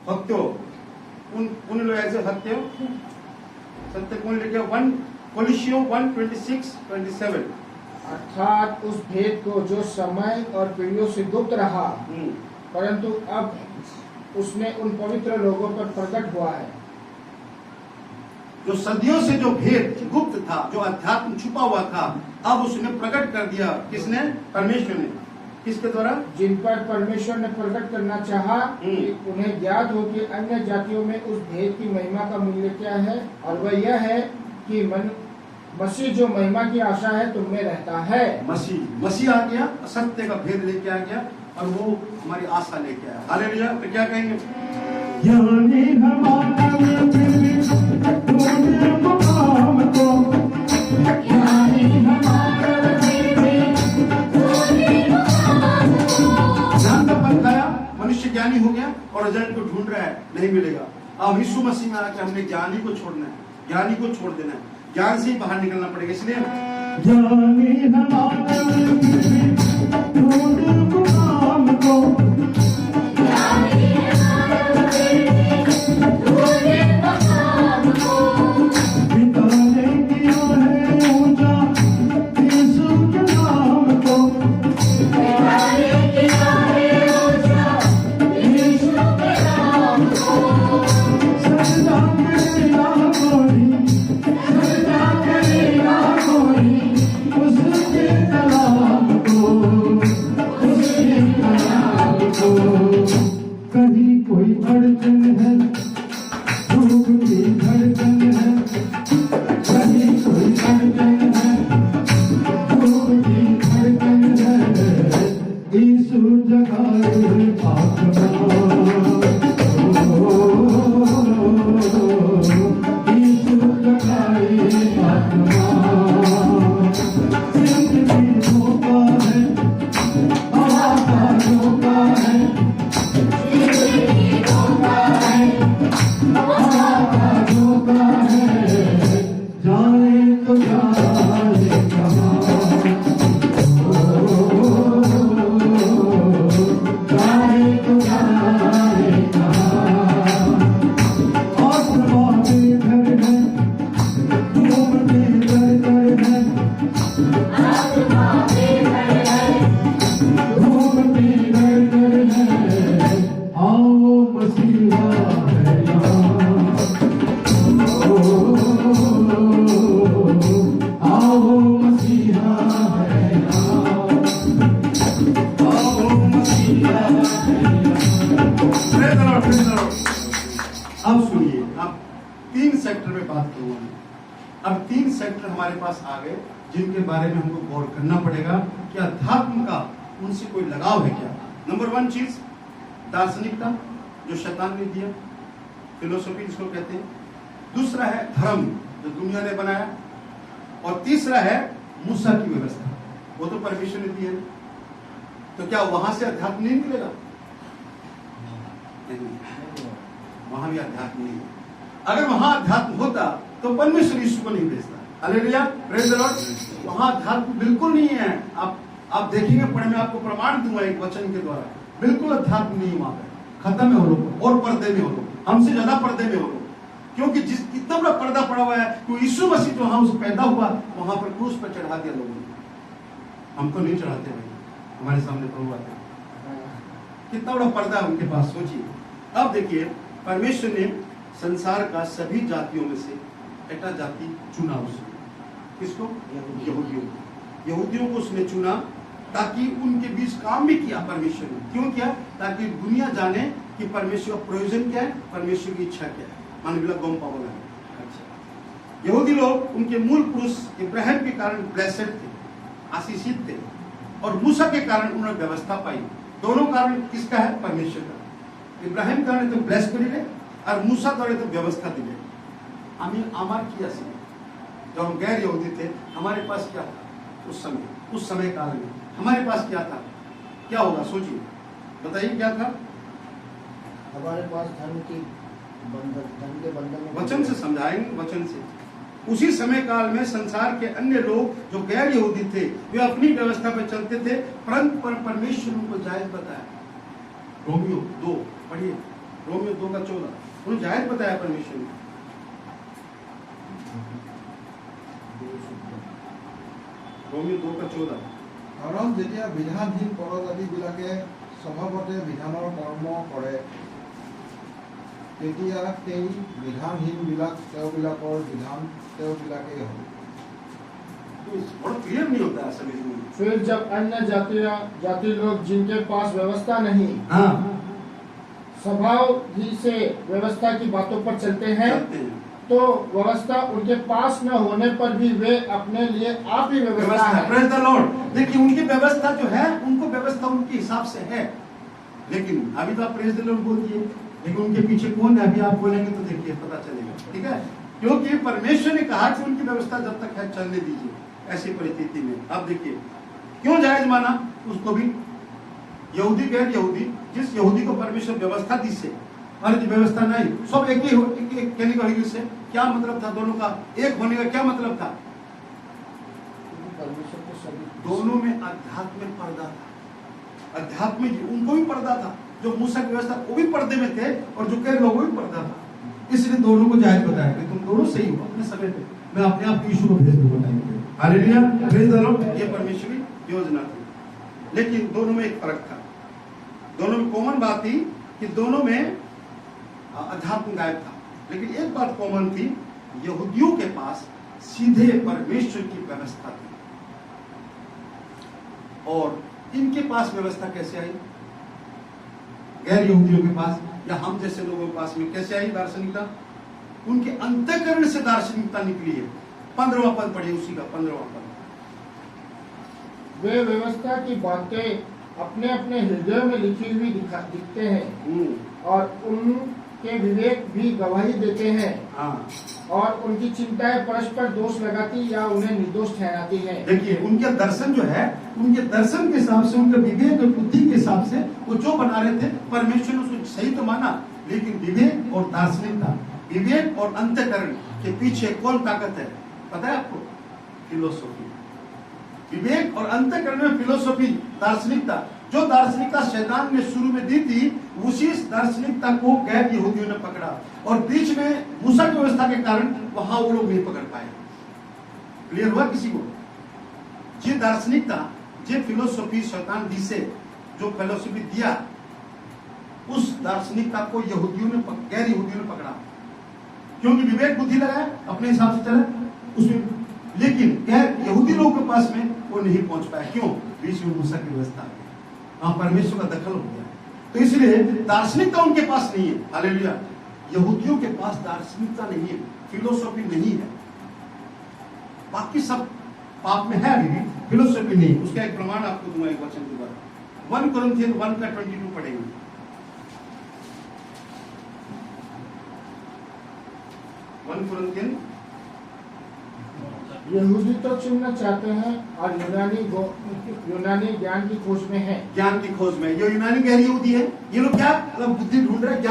सत्यो कौन लो ऐसे सत्य सत्य कौन लेके 1 कोलिशियो 1:26-27 अर्थात उस भेद को जो समय और पीढ़ियों से गुप्त रहा परंतु अब उसमें उन पवित्र लोगों पर प्रकट हुआ है। जो सदियों से जो भेद गुप्त था, जो अध्यात्म छुपा हुआ था, अब उसने प्रकट कर दिया। किसने? परमेश्वर ने। किसके द्वारा? जिन पर परमेश्वर ने प्रकट करना चाहा कि उन्हें ज्ञात हो कि अन्य जातियों में उस भेद की महिमा का मूल्य क्या है, और वह यह है कि मसीह जो महिमा की आशा है तुम में रहता है। मसीह आ गया, सत्य का भेद लेके आ गया और वो हमारी आशा लेके आया। हालेलुया। तो क्या कहेंगे? मनुष्य ज्ञानी हो गया और अजय को ढूंढ रहा है, नहीं मिलेगा। अब यीशु मसीह में आकर हमने ज्ञानी को छोड़ना है, ज्ञानी को छोड़ देना है, ज्ञान से ही बाहर निकलना पड़ेगा। इसलिए हमारे पास आ गए जिनके बारे में हमको गौर करना पड़ेगा कि अध्यात्म का उनसे कोई लगाव है क्या। नंबर 1 चीज दार्शनिकता, जो शैतान ने दिया, फिलोसफी जिसको कहते हैं। दूसरा है धर्म, जो दुनिया ने बनाया। और तीसरा है मूसा की व्यवस्था, वो तो परमेश्वर ने दी है। तो क्या वहां से अध्यात्म नहीं मिलेगा? वहां भी अध्यात्म नहीं है। अगर वहां अध्यात्म होता तो परमेश्वर यीशु को नहीं भेजता। Hallelujah, praise the Lord. वहां अध्यात्म बिल्कुल नहीं है। आप देखेंगे, पढ़े में आपको प्रमाण दूंगा एक वचन के द्वारा, बिल्कुल अध्यात्म नहीं वहां पे। खत्म है वो लोग, और पर्दे में हो लोग, हमसे ज्यादा पर्दे में हो लोग। क्योंकि जिस इतना बड़ा पर्दा पड़ा हुआ है कि यीशु मसीह जो हमसे पैदा हुआ वहां पर क्रूस पर चढ़ा दिया लोगों ने। हमको नहीं चढ़ाते भाई, हमारे सामने प्रभु आते। कितना बड़ा पर्दा है उनके पास, सोचिए। अब देखिए, परमेश्वर ने संसार का सभी जातियों में से एक जाति चुना उसने। किसको? यहूदियों को उसने चुना, ताकि उनके बीच काम भी किया परमेश्वर ने। क्यों किया? ताकि दुनिया जाने कि परमेश्वर का प्रयोजन क्या है, परमेश्वर की इच्छा क्या है। मानवीय गौम पावल है। अच्छा, यहूदी लोग उनके मूल पुरुष इब्राहिम के कारण ब्लेसेड थे, आशीषित थे, और मूसा के कारण उन्होंने व्यवस्था पाई। दोनों कारण किसका है? परमेश्वर का। इब्राहिम कारण तो ब्लेस करिले और मूसा द्वारा तो व्यवस्था दिले। आमार किया सी जब हम गैर यहूदी थे, हमारे पास क्या था उस समय काल में? हमारे पास क्या था? क्या होगा? सोचिए, बताइए क्या था? हमारे पास धन के बंधन। वचन से समझाएंगे, वचन से। उसी समय काल में संसार के अन्य लोग जो गैर यहूदी थे, वे अपनी व्यवस्था पर चलते थे, परंतु परमेश्वर उनको जायज बताया। रोमियो 2 पढ़िए, रोमियो 2:14 उन्हें जाहिर बताया परमेश्वर ने। रोमियो 2:14 কাৰণ যেতিয়া বিধানহীন পৰজাতিবিলাকে স্বভাৱতে বিধানৰ কৰ্ম কৰে তেতিয়া সেই বিধানহীনবিলাক তেওঁবিলাকৰ বিধান তেওঁবিলাকেই হ'ব। तो बहुत क्लियर नहीं होता है असल में। फिर जब अन्य जाति लोग जिनके पास व्यवस्था नहीं हाँ स्वभाव ही से व्यवस्था की बातों पर चलते हैं, करते हैं। तो व्यवस्था उनके पास न होने पर भी वे अपने लिए आप ही व्यवस्था व्यवस्था है। Praise the Lord. देखिए उनकी व्यवस्था जो है उनको व्यवस्था उनके हिसाब से है, लेकिन अभी तो आप प्रेज द लॉर्ड बोल दिए, लेकिन उनके पीछे कौन है अभी आप बोलेंगे तो देखिए पता चलेगा, ठीक है। क्योंकि परमेश्वर ने कहा कि उनकी व्यवस्था जब तक है चलने दीजिए। ऐसी परिस्थिति में अब देखिए क्यों जायज माना उसको भी, यहूदी गैर यहूदी, जिस यहूदी को परमेश्वर व्यवस्था दी से और जो व्यवस्था नहीं, सब एक ही कहने का से क्या मतलब था, दोनों का एक होने का क्या मतलब था? परमेश्वर को सभी दोनों में अध्यात्म में पर्दा था, अध्यात्म उनको भी पर्दा था, जो मूसा की व्यवस्था वो भी पर्दे में थे और जो कई लोगों भी पर्दा था। इसलिए दोनों को जाहिर बताया कि तुम दोनों सही हो अपने समय पे, मैं अपने आप यीशु को भेज दूंगा टाइम पे। Hallelujah, praise the Lord. ये परमेश्वरी योजना थी, लेकिन दोनों में एक फर्क था। दोनों में कॉमन बात थी कि दोनों में अध्यात्म गायब था, लेकिन एक बात कॉमन थी, यहूदियों के पास सीधे परमेश्वर की व्यवस्था थी और इनके पास व्यवस्था कैसे आई? गैर यहूदियों के पास या हम जैसे लोगों के पास में कैसे आई दार्शनिकता? उनके अंतःकरण से दार्शनिकता निकली है। 15वां पद पढ़िए, उसी का 15वां पद। वे व्यवस्था की बातें अपने अपने हृदय में लिखी हुई दिखते हैं और उनके विवेक भी गवाही देते हैं। हाँ, और उनकी चिंताएं परस्पर दोष लगाती या उन्हें निर्दोष ठहराती हैं। देखिए उनके दर्शन जो है, उनके दर्शन के हिसाब से, उनके विवेक और बुद्धि के हिसाब से वो जो बना रहे थे, परमेश्वर ने उसको सही तो माना, लेकिन विवेक और दार्शनिकता, विवेक और अंतःकरण के पीछे कौन ताकत है पता है आपको? फिलोसॉफी। विवेक और अंतःकरण में फिलोसॉफी, दार्शनिकता, जो दार्शनिकता शैतान ने शुरू में दी थी, उसी दार्शनिकता को गैर यहूदियों ने पकड़ा और बीच में मूसा की व्यवस्था के कारण वहां वो लोग नहीं पकड़ पाए। क्लियर हुआ किसी को? ये दार्शनिकता, ये फिलोसॉफी शैतान दी से जो फिलोसॉफी दिया, उस दार्शनिकता को यहूदियों ने गैर यहूदियों ने पकड़ा, क्योंकि विवेक बुद्धि लगाया, अपने हिसाब से चला उसमें, लेकिन गैर यहूदी लोगों के पास में वो नहीं पहुंच पाया। क्यों? बीच में मूसा की व्यवस्था, वहां परमेश्वर का दखल हो गया। तो इसलिए दार्शनिकता उनके पास नहीं है। हालेलुया। यहूदियों के पास दार्शनिकता नहीं है, फिलोसॉफी नहीं है, बाकी सब पाप में है, अभी भी फिलोसॉफी नहीं। उसका एक प्रमाण आपको दूंगा, एक वचन के बाद 1 कोरिन्थियन 1:22 पढ़ेंगे। 1 कोरिन्थियन। यहूदी तो चुनना चाहते हैं और यूनानी ज्ञान की खोज में है। ज्ञान की खोज में, ये यूनानी गैर यहूदी है, ये लोग क्या बुद्धि ढूंढ रहे हैं,